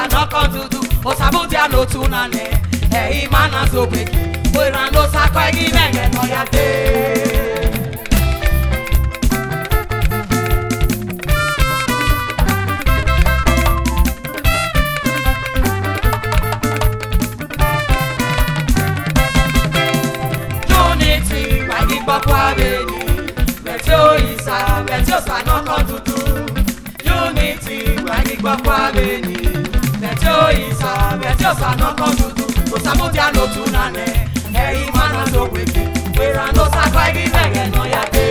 sanoko dudu osabudia no tunane imana zobeki oirando sako egi nenge no yate Unity wagi bakwa beni metio isa metio sanoko dudu Unity wagi bakwa beni metio isa metio sanoko dudu osabudia no tunane imana zobeki oirando sako egi nenge no yate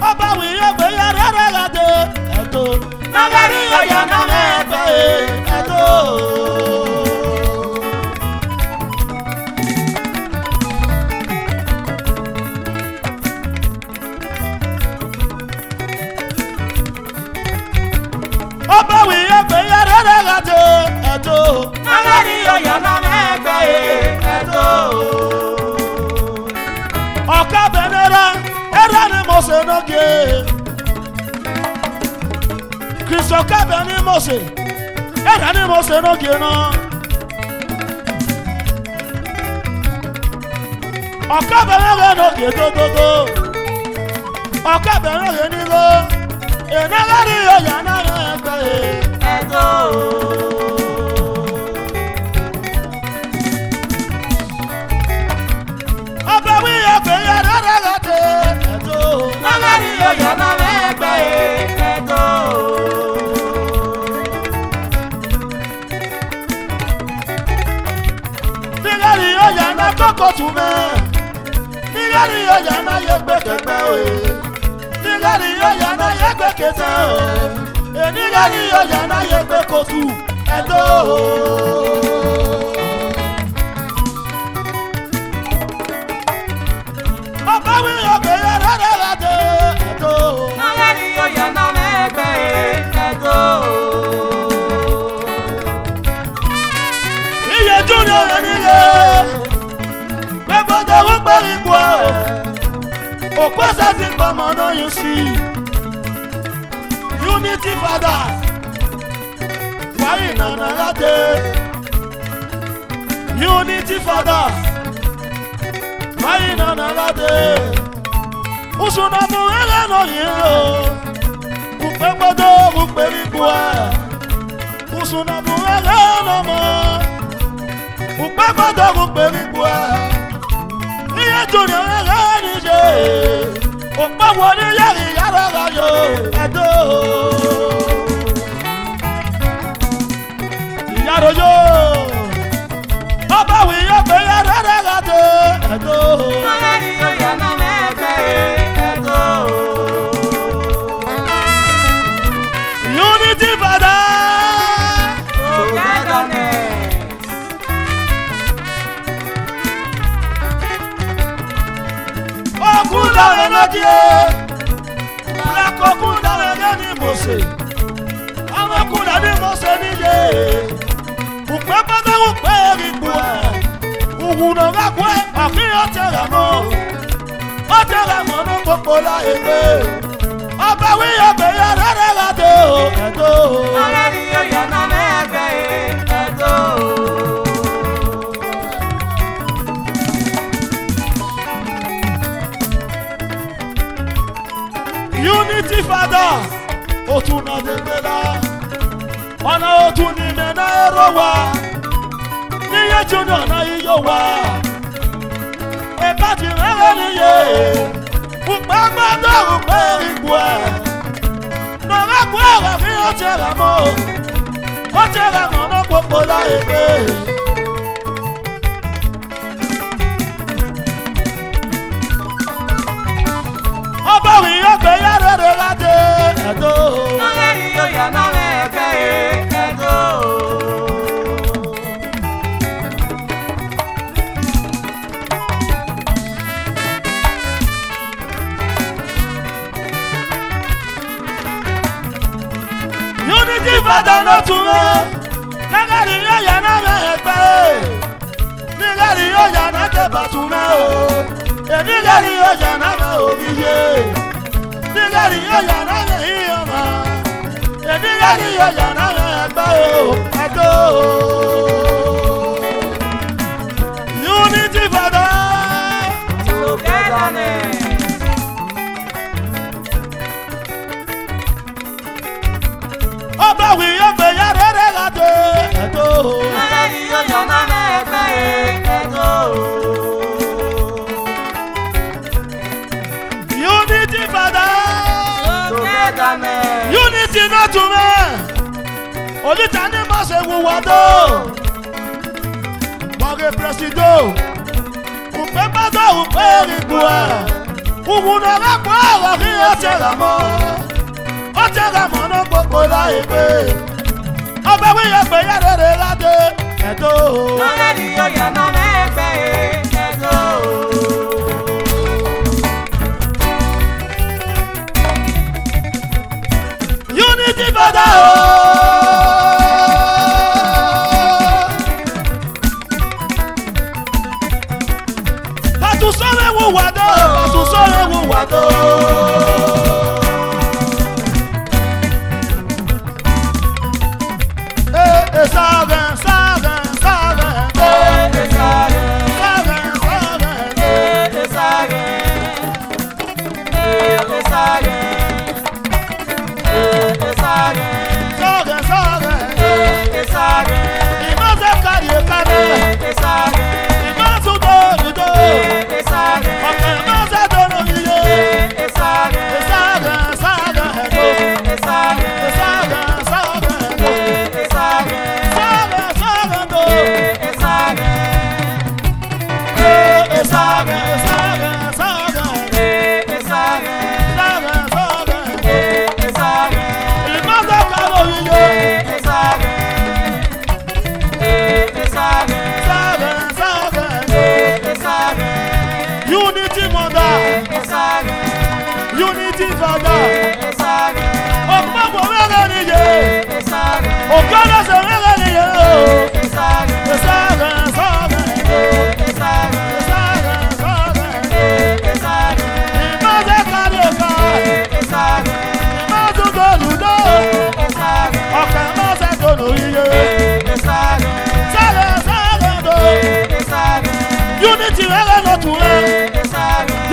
Ọba wí ọgbẹ yàrá rẹ̀ gàdé ẹ̀tọ́. Nàgàrí ọ̀yà náà mẹ́ẹ̀ẹ́gbẹ́ ẹ̀tọ́. Ọba wí ọgbẹ yàrá rẹ̀ gàdé ẹ̀tọ́. Nàgàrí ọ̀yà náà mẹ́ẹ̀ẹ́gbẹ́ ẹ̀tọ́. Ọ̀ka bẹ̀nẹ̀ra ẹ̀rọ ni mo ṣe n'oge. Kristo ọ̀ka bẹ̀ ni mo ṣe ẹ̀rọ ni mo ṣe n'oge náà. Ọ̀ka bẹ̀nẹ̀ra n'oge tótótó. Ọ̀ka bẹ̀nẹ̀ra nílò. Ìnáwárí ọ̀yà náà ẹgbẹ́ ẹ̀tọ́. Ọba wí ọgbẹ́ yàrá rẹ̀ gàdé ẹ̀tọ́. Ìnáwárí ọ̀yà náà ẹgbẹ́ ẹ̀tọ́. Nígbàrí ọ̀yà náà kọ́kọ́ tún mẹ́. Nígbàrí ọ̀yà náà yẹ gbẹ́kẹ̀gbẹ́ òye. Nígbàrí ọ̀yà náà yẹ gbẹ́kẹ̀tẹ̀ òye. Nígbàrí ọ̀yà náà yẹ gbẹ́kọ̀tù ẹ̀tọ́. Ọba wí ọgbẹ́ yàrá rẹ̀ gàdé ẹ̀tọ́. Nígbàrí ọ̀yà náà mẹ́ẹ̀ẹ́gbẹ́ ẹ̀tọ́. Iye júnior rẹ̀ nílé. Gbẹ́gbọ́dọ̀ wọ́n pẹ̀lú ipò ẹ̀. Òkú ẹ̀sẹ̀ ti pamọ́ náà yín sí. Unity Fathers. Wáyé nànà láti. Unity Fathers. Wáyé nànà láti. Usuna mú ẹ̀rẹ́ náà yín o. Kùpẹ́ gbọ́dọ̀ wọ́n pẹ̀lú ipò ẹ̀. Usuna mú ẹ̀rẹ́ náà mọ́. Kùpẹ́ gbọ́dọ̀ wọ́n pẹ̀lú ipò ẹ̀. Iye júnior ẹ̀rẹ́ níṣẹ́. Òpá wọlé yẹ̀rì yàrá ráyò ẹ̀dọ́. Ìyàrá yó. Ọba wí ọgbẹ́ yàrá rẹ̀ gàdé ẹ̀dọ́. Nígbàrí ọ̀yà náà mẹ́ẹ̀ẹ́gbẹ́ ẹ̀tọ́. Unity Fathers. Togetherness. Okun dáre lókè. Lákòókun dáre lẹ́ni mọ̀ọ́sẹ̀. Àwọn ọkùnrin àní mọ̀ọ́sẹ̀ níye. Ùpẹ́ pátá ùpẹ́ èrìgbò ẹ̀. Òwúrọ̀ rákò ẹ̀ àfihàn tẹ̀rẹ̀ mọ́. Ó tẹ̀rẹ̀ mọ́ ní gbogbo láyé pé. Ọba wí ọgbẹ́ yàrá rẹ̀ gàdé ẹ̀tọ́. Nígbàrí ọ̀yà náà mẹ́ẹ̀ẹ́gbẹ́ ẹ̀tọ́. Unity Fathers. Otun na debela. Ọ̀nà otun ni mẹ́nà ẹ̀rọ wa. Níyẹ júnior náà iyọ̀ wa. Ẹ̀ka ti rẹ́rẹ́ níye. Pùpẹ́ gbọ́dọ̀ rúpẹ́ ìgbò ẹ̀. Nàrà kú ẹ̀rọ fi ó tẹ̀rẹ̀ mọ́. Ó tẹ̀rẹ̀ mọ́ ní gbogbo láyé pé. Ọba wí ọgbẹ́ yàrá rẹ̀ gàdé ẹ̀tọ́. Nígbàrí ọ̀yà náà mẹ́ẹ̀ẹ́gbẹ́ ẹ̀tọ́. Unity Fathers ló tún mẹ́. Nígbàrí ọ̀yà náà mẹ́ẹ̀ẹ́gbẹ́. Nígbàrí ọ̀yà náà tẹ̀bà tún mẹ́ o. Nígbàrí ọ̀yà náà mẹ́ òbí yé. Nígbàrí ọ̀yà náà mẹ́ yíyan mọ́. Nígbàrí ọ̀yà náà mẹ́ẹ̀ẹ́gbẹ́ o. Ẹ̀tọ́. Unity Fathers. Togetherness. Ọba wí ọgbẹ́ yàrá rẹ̀ gàdé ẹ̀tọ́. Nígbàrí ọ̀yà náà mẹ́ẹ̀ẹ́gbẹ́ ẹ̀tọ́. Unity Fathers. Togetherness. Unity náà tún mẹ́. Olùtà ní má ṣe wùwà tó. Bọ̀gẹ̀ pẹ̀sìdò. Ùpẹ́ gbọ́dọ̀ ùpẹ́ ìrìgbò ẹ̀. Òwúrọ̀ rákò ẹ̀rọ fi ó tẹ̀rẹ̀ tẹ́ra mọ́nà gbogbo láì pé. Ọbẹ̀ wíyẹ pé yàrá rẹ̀ ládé ẹ̀dọ́. Lọ́lẹ́ ni yóò yẹ náà mẹ́gbẹ́ ẹ̀dọ́. Unity Father. Bàtú sọ́rẹ́ wò wàdó. Bàtú sọ́rẹ́ wò wàdó. Sagan, sagan, sagan, Unity Mother, Unity Father, ọ̀pọ̀ bò mẹ́rẹ̀ nìyẹ, ọ̀gbọ́dọ̀ sọ mẹ́rẹ̀ nìyẹ o. Ìmọ̀ọ́sẹ̀ kárí ẹ̀ka, ìmọ̀ọ́sẹ̀ tó lùdó, ọ̀kẹ́ mọ́sẹ̀ tó lóyè. Unity mẹ́rẹ̀ ló tún rẹ̀,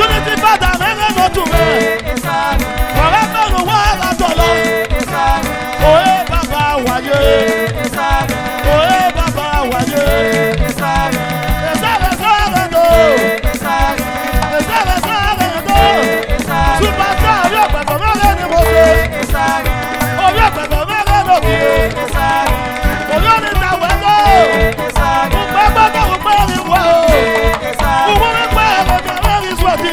Unity Father mẹ́rẹ̀ ló tún rẹ̀. Ọ̀rẹ́ mẹ́rin wá látọ̀ lọ. Òye bàbá wáyé. Òye bàbá wáyé. Ẹ̀sẹ̀rẹ̀ sọ̀rọ̀ lò. Ẹ̀sẹ̀rẹ̀ sọ̀rọ̀ lò. Supata orí ọ̀pẹ̀tọ̀ mẹ́rẹ̀ ni mo ṣe. Orí ọ̀pẹ̀tọ̀ mẹ́rẹ̀ ló kí. Orí òní ìtàwé lò. Mo pẹ́ gbọ́dọ̀ mo pẹ́ rí wá o. Mo ní pẹ́ ẹ̀rọ mẹ́rin sọ̀tì.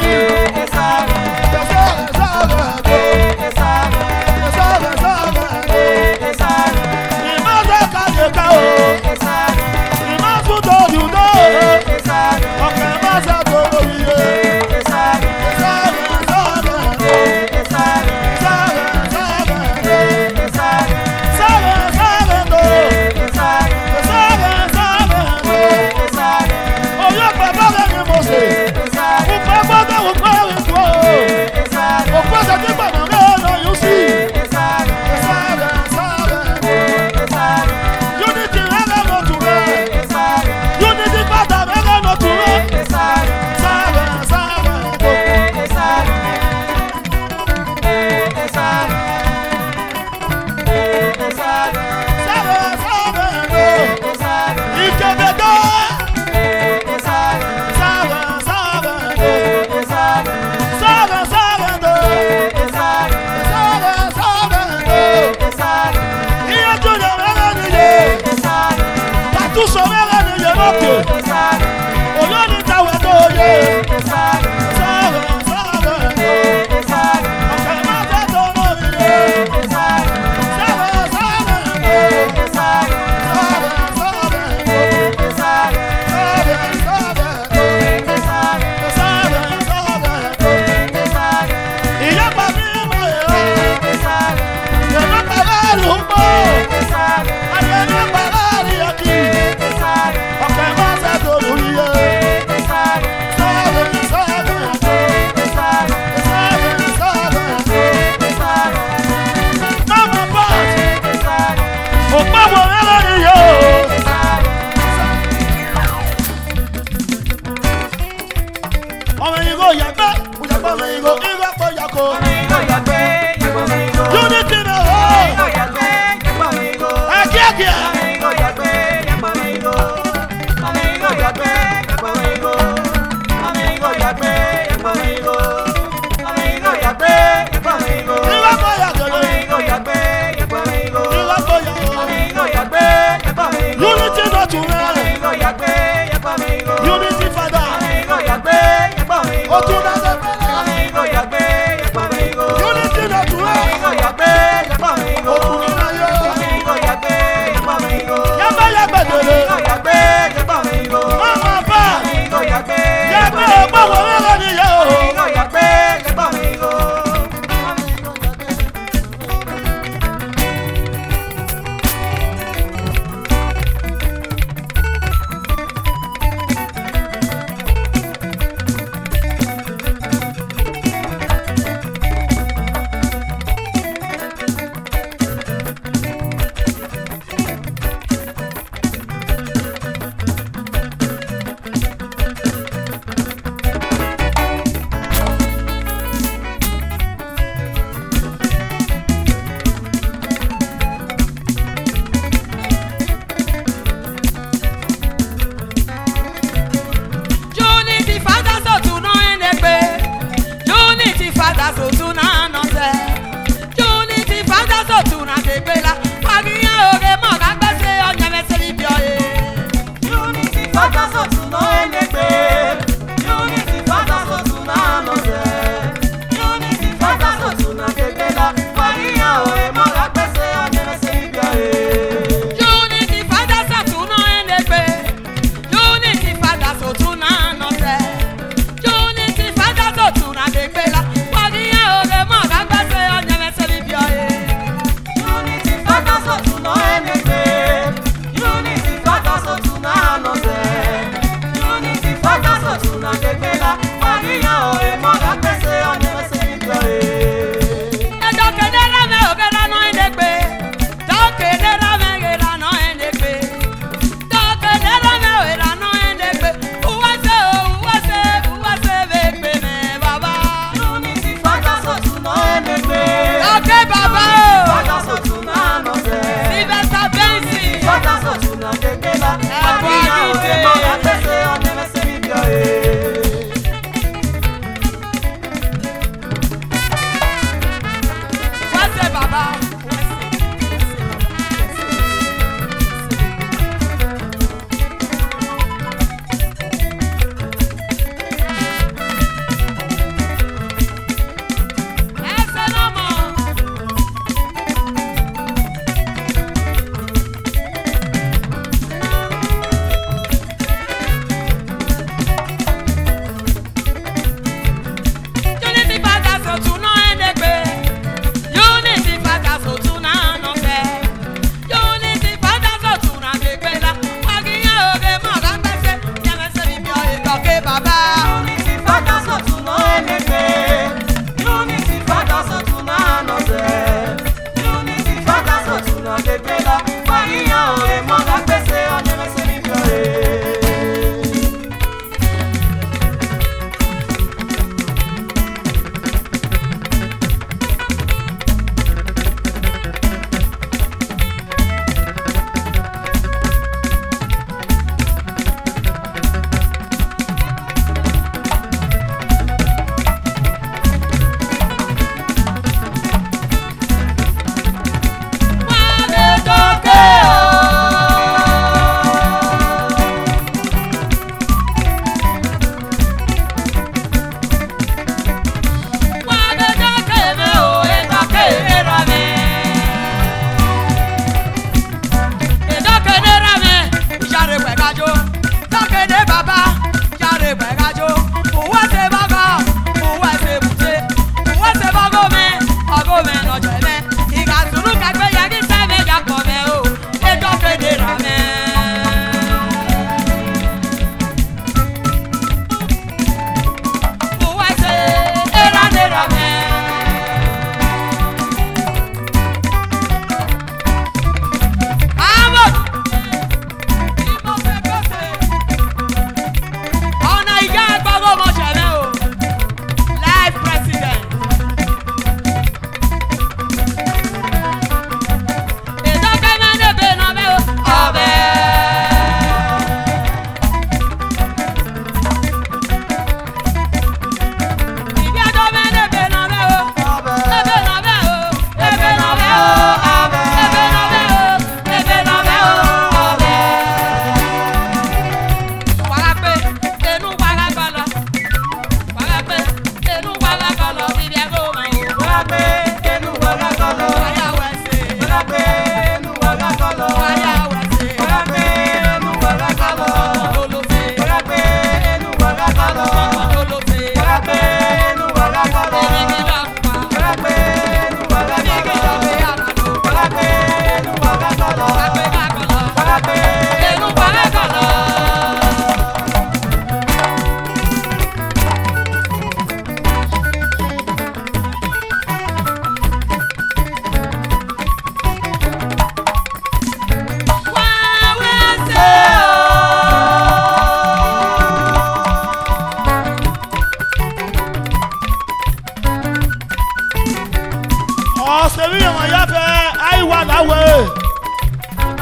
Ọ̀sẹ̀rí ọmọ ya fẹ́ àìwá láwẹ̀.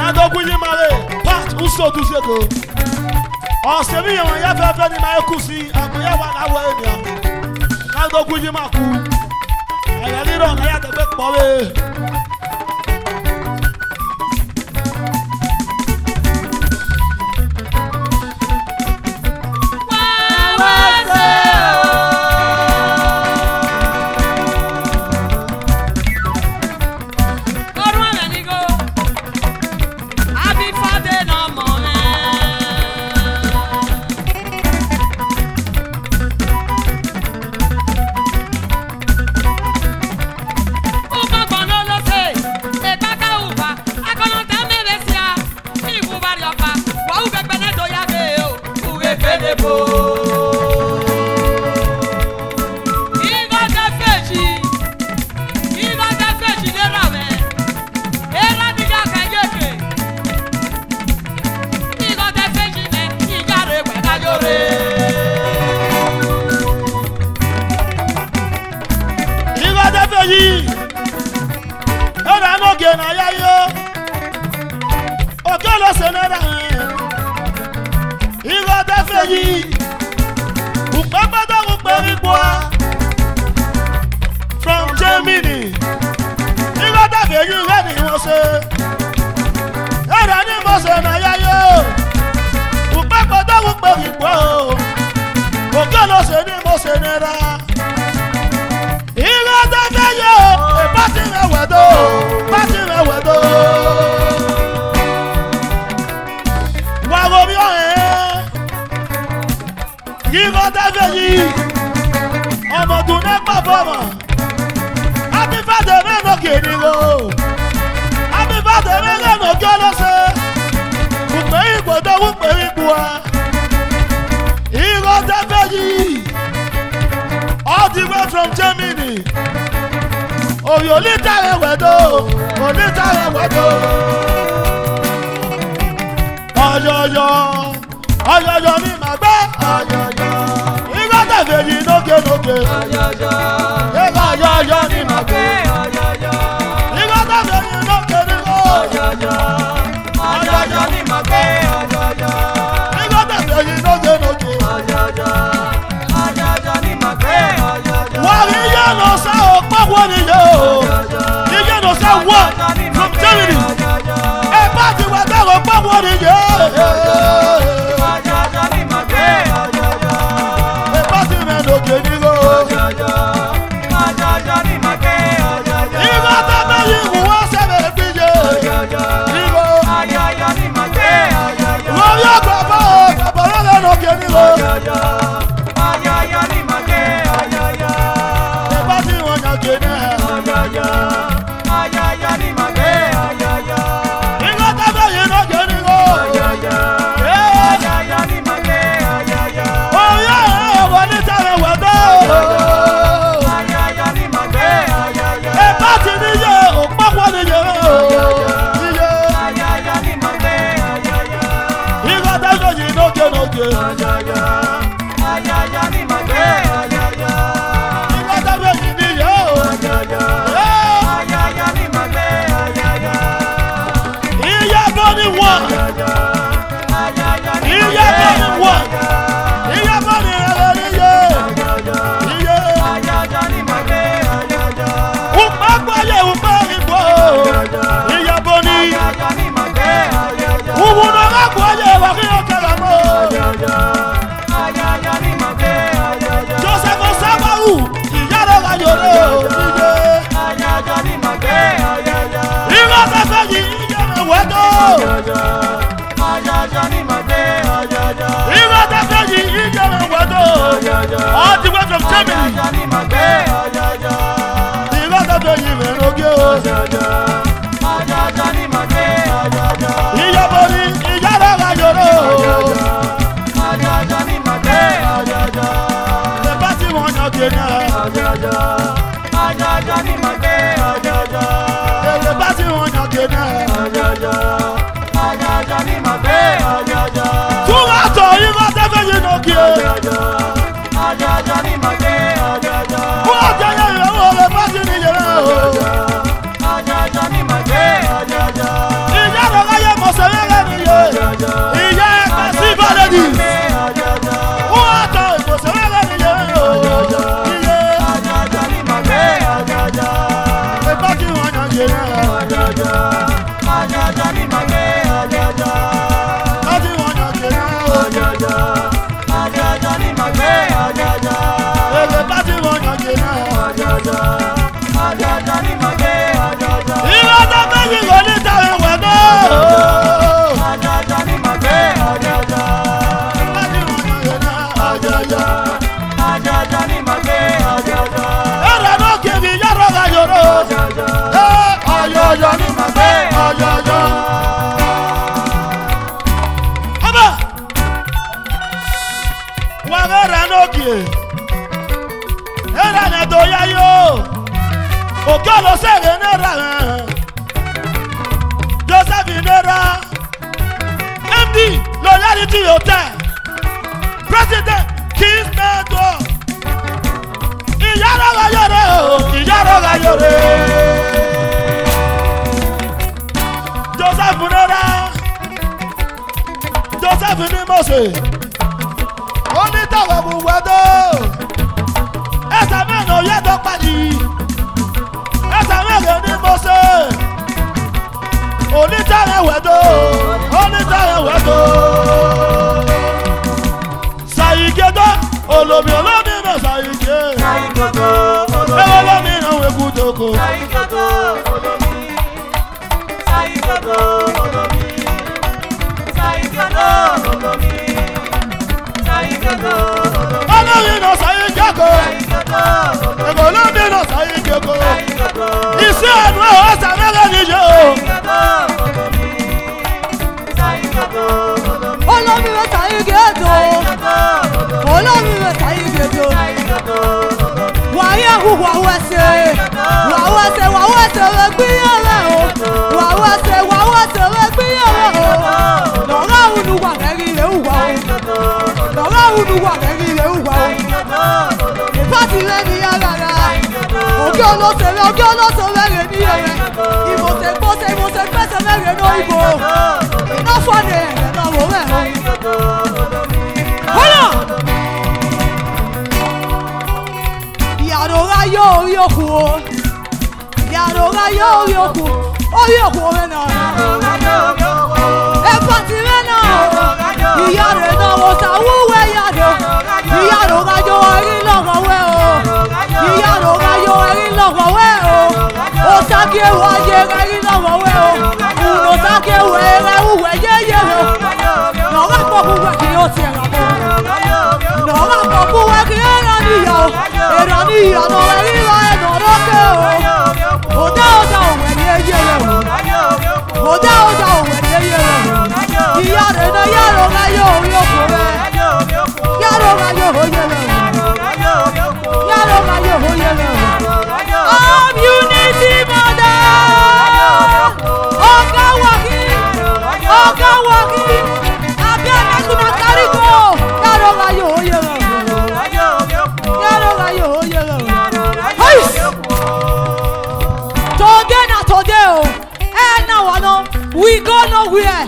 Adógún yìí máa rè pat nsọ̀dún ṣètò. Ọ̀sẹ̀rí ọmọ ya fẹ́ fẹ́ ni máa kú sí àgbéyàwó láwẹ̀ ènìyàn. Adógún yìí máa kú. Ẹ̀yà rírọ̀ náà yàtọ̀ pé pọ̀ wé. From Germany, you got that baby ready, you say. And I didn't say, no, yeah, yo. Who papa don't look baby, bro. Who can't say, no, say, never. You got that baby, a party in a window, party in a window. Why will you? You got that baby. Ọmọ tún ní pàfọ́mọ̀. Happy birthday mẹ́nu kìíní o. Happy birthday mẹ́nu kí ọlọ́sẹ̀. Wùpé ìgbòdo wùpé ìgbòha. Ìrọ̀ tẹ́fẹ́ yìí. All the way from Germany. Òyì onítàrẹ̀ wẹ̀dọ̀. Onítàrẹ̀ wẹ̀dọ̀. Ọ̀yọ̀yọ̀. Ọ̀yọ̀yọ̀ mi mà gbé. Ọ̀yọ̀yọ̀. Veji noke noke. Ọ̀yọ̀yọ̀. Ega ọ̀yọ̀yọ̀ ni ma gbé. Ọ̀yọ̀yọ̀. Igota veji noke niko. Ọ̀yọ̀yọ̀. Ọ̀yọ̀yọ̀ ni ma gbé. Ọ̀yọ̀yọ̀. Igota veji noke noke. Ọ̀yọ̀yọ̀. Ọ̀yọ̀yọ̀ ni ma gbé. Ọ̀yọ̀yọ̀. Wàá iye no sa ọ̀pọ̀ wọ́n ni yẹ o. Iye no sa wọ́n from Germany. Ẹ bá ti wà dá ọ̀pọ̀ wọ́n ni yẹ. Ọ̀yọ̀yọ̀ ni ma gbé. Ọ̀yọ̀yọ̀. Noke niko. Ọ̀yọ̀yọ̀ ni ma gbé. Ọ̀yọ̀yọ̀. Igota veji wùwọ́ sẹ́bẹ̀ gbíye. Ọ̀yọ̀yọ̀. Ọ̀yọ̀yọ̀ ni ma gbé. Ọ̀yọ̀yọ̀. Wọ́n yóò gbàgbọ́ bàbá lọ́lẹ̀ noke niko. Ọ̀yọ̀yọ̀. Ọ̀yọ̀yọ̀ ni ma gbé. Ọ̀yọ̀yọ̀. Ẹ bá ti wọ́n yàn kéde. Ọ̀yọ̀yọ̀. Ọ̀yọ̀yọ̀ ni ma gbé. Ọ̀yọ̀yọ̀. Igota veji noke niko. Ọ̀yọ̀yọ̀. Ọ̀yọ̀yọ̀ ni ma gbé. Ọ̀yọ̀yọ̀. Ọ̀yọ̀yọ̀ ní tàrẹ wẹ̀dọ̀. Ọ̀yọ̀yọ̀ ni ma gbé. Ọ̀yọ̀yọ̀. Ẹ bá ti níye òpópó níye o. Níye. Ọ̀yọ̀yọ̀ ni ma gbé. Ọ̀yọ̀yọ̀. Igota veji noke noke. Ọ̀yọ̀yọ̀. Ọ̀yọ̀yọ̀ ni ma gbé. Ọ̀yọ̀yọ̀. Igota veji níye o. Ọ̀yọ̀yọ̀. Ọ̀yọ̀yọ̀ ni ma gbé. Ọ̀yọ̀yọ̀. Iye bọ́ ni wọ́n. Ọ̀yọ̀yọ̀. Ọ̀yọ̀yọ̀ ni ma Iye gbé. bọ́ ni wọ́n. Iye bọ́ ni ẹ̀rọ níye. Ọ̀yọ̀yọ̀. Iye. Ọ̀yọ̀yọ̀ ni ma gbé. Ọ̀yọ̀yọ̀. Ùpá gbọ́yé ùpá ìbò. Iye bọ́ ni. Ọ̀yọ̀yọ̀ ni ma gbé. Ọ̀yọ̀yọ̀. Wùwù náà gbọ́yé wà kí o kẹlẹ̀ mọ́. Ọ̀yọ̀yọ̀. Ọ̀yọ̀yọ̀ ni ma gbé. Ọ̀yọ̀yọ̀. Joseph Sabaru ìyá rẹ̀ wà yòrò. Iye. Ọ̀yọ̀yọ̀ ni ma gbé. Ọ̀yọ̀yọ̀. Igota veji iye rẹ̀ wẹ̀dọ̀. Ọ̀yọ̀yọ̀. Ọ̀yọ̀yọ̀ ni ma gbé. Ọ̀yọ̀yọ̀. Igota veji iye rẹ̀ wẹ̀dọ̀. Ọ̀yọ̀yọ̀. All the way from Germany. Ọ̀yọ̀yọ̀ ni ma gbé. Ọ̀yọ̀yọ̀. Igota veji rẹ̀ lóge o. Ọ̀yọ̀yọ̀. Ọ̀yọ̀yọ̀ ni ma gbé. Ọ̀yọ̀yọ̀. Iye bọ́ ni ìyá rẹ̀ wà yòrò. Ọ̀yọ̀yọ̀ ni ma gbé. Ọ̀yọ̀yọ̀. Ẹ bá ti wọ́n yàn kéde. Ọ̀yọ̀yọ̀. Ọ̀yọ̀yọ̀ ni ma gbé. Ọ̀yọ̀yọ̀. Ẹ bá ti wọ́n yàn kéde. Ọ̀yọ̀yọ̀. Ọ̀yọ̀yọ̀ ni ma gbé. Ọ̀yọ̀yọ̀. Túwọ́ tọ̀ Igota veji noke. Ọ̀yọ̀yọ̀. Ọ̀yọ̀yọ̀ ni ma gbé. Ọ̀yọ̀yọ̀. Wọ́n jẹ́ yẹ̀yẹ̀ wọ́n rẹ̀ bá ti níye rẹ̀ o. Nera, Joseph Nera, MD, Loyalty Hotel, President, King's Network, Iyaro Gayore, Joseph Nera, Joseph Nimose, Onitawa Buwado, Esameno Yadokpaji, Esameno Nimose, Onitawa Wedo, Sayigedo, Olomi na Sayige, Olomi na Wekutoko, Olomi na Sayigeko, Olomi na Sayigeko, Isi anu Osamele nijo. Olomi na Sayigeko, Olomi na Sayigeko. Waya hu wawase wegbiyere o. Wawase wegbiyere o. Lora unu wa merire uwa o. Lora unu wa merire uwa o. Ipati re ni agara. Oge olosere re ni ere. Imose pese mere no ibo. Ina fane ere na wo re o. Hola! Yaroga yoku. Oyoku mena. Epati mena. Iyare na wo sa wuwe yado. Iyaroga yo eri logo we o. Iyaroga yo eri logo we o. Osake wa ye eri logo we o. Uno sake we uwe ye o. No ga poku we ki o ti era mo. No ga poku we ki era ni yo. Era ni yo no eri wa e no roke o. Oda we ni ye o. Oda we ni ye o. Iyare na yaroga yo kore. Yaroga yo ye o. Yaroga yo ye o. Unity mother. Oga waki. Abia na kuna kariko. Yaroga yo ye o. Yaroga yo ye o. Today o. Now I know we go nowhere.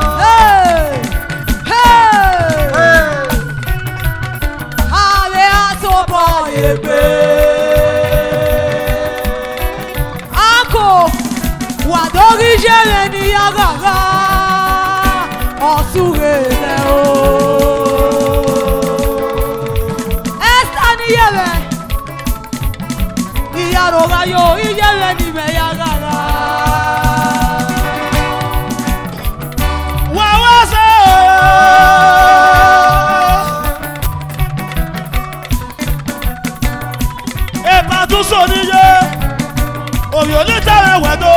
Hey. Ale atopo yebe. Ako wadori jere ni agaga. Osugele o. Iyaroga yo iyele ni me yagara. Wawase, Epatu soniye, omi olitare wedo.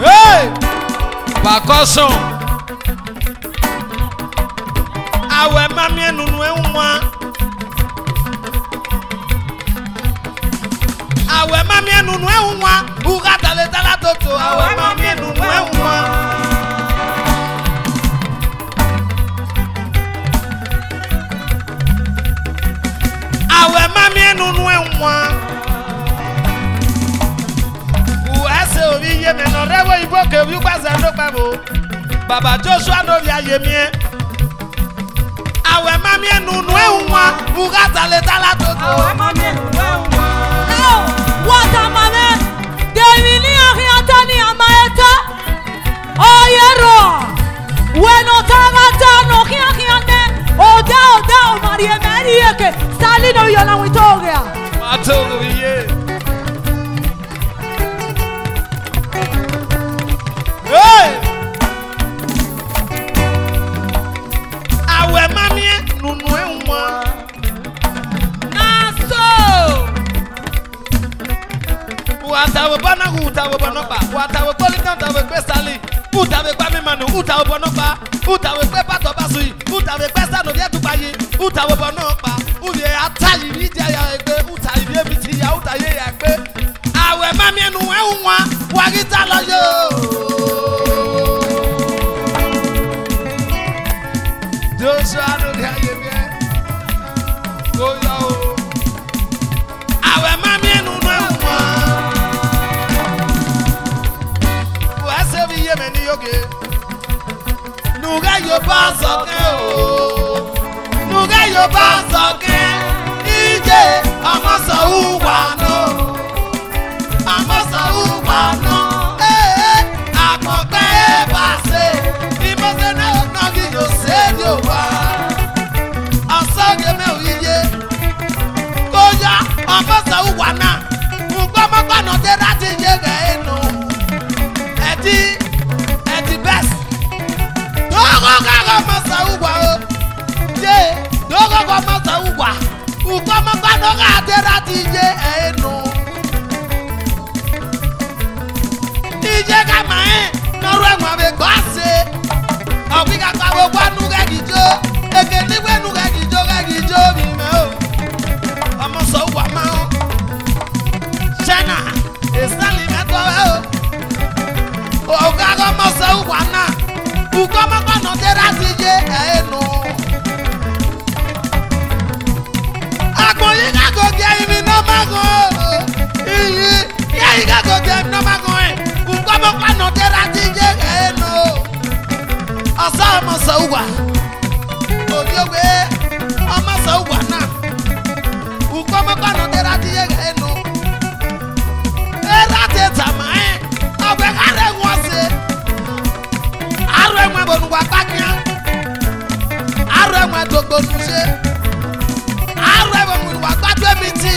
Hey! Bakoso. Awe mami enunu enwa. Ugata le tala toto. Awe mami enunu enwa. Uase obiye menorewo iboke biubaza ndo babo. Baba Joshua no via yemie. Awe mami enunu enwa. Ugata le tala toto. Awe mami enunu enwa. What a man! Devini ahiatani amaeta. Oyero. Bueno tagata no kiakiane. Oda Marie ke Salino yona witoga. Matogo ye. Hey! Awe mami nunu enwa. Naso. Uta we bana uta we bonopa. Uta we politan ta we pe sali. Uta we pa mi manu uta we bonopa. Uta we pe pato basui. Uta we pe sa no dia tu paye. Uta we bonopa. Uye atayi ni dia ya egbe. Uta ibi ebi ti ya uta ye ya egbe. Awe mami enu e unwa. Wagita lo yo. Joshua no dia ye bi. Go yo. Awe mami enu no e unwa. Meni yoge nuga yo bazoke o nuga yo bazoke ije amaso uwano akope base imose na onogi yo sedio wa asoge me oyiye koya amaso uwana ugbomo gbano te lati yege enu edi best. Dogo gaga masa ugwa o. Je, dogo go masa ugwa. Ugwa maka doga atera tije eno. Tije kama no rwa be gbase. Obi ka pa wo kwa nuga gijo. Eke ni we nuga gijo mi me o. Omo so ugwa ma o. Shena, esali meto o. Ogaga masa uwana ukoma kono terasije eno akoyi ga go ge imi no mago iyi ya ga go ge no mago ukoma kono terasije eno asa masa uwa ojowe amasa uwana ukoma kono terasije eno era teta mai abegare arẹ̀wọ̀n bonugba gbàgbìyàn arẹ̀wọ̀n dògbònúṣe arẹ̀wọ̀n bonugba gbàgbé mìtì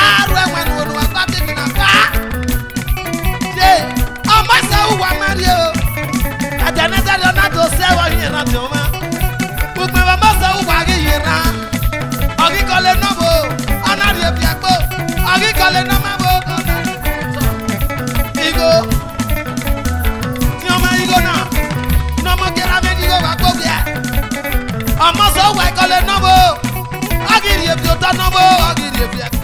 arẹ̀wọ̀n bonugba gbàgbé mìnàká yé ọmọ sẹ́wù wà mẹ́rin o àjẹnẹ́sẹ̀lẹ̀ ọ̀nà tó sẹ́wọ̀ yìí náà tó mọ́ gbogbo ọmọ sẹ́wù wà rí yìí náà ọ̀gíkọ̀lẹ̀ náà bò ọ̀nà rẹ̀ bí ẹ̀gbọ́ ọ̀gíkọ̀lẹ̀ náà má bò ìgò. Ọmọ sọ wà ìkọlẹ̀ nọ́bọ̀, ọ̀gìrì èbí ọ̀tọ̀ nọ́bọ̀, ọ̀gìrì èbí ẹ̀kọ́.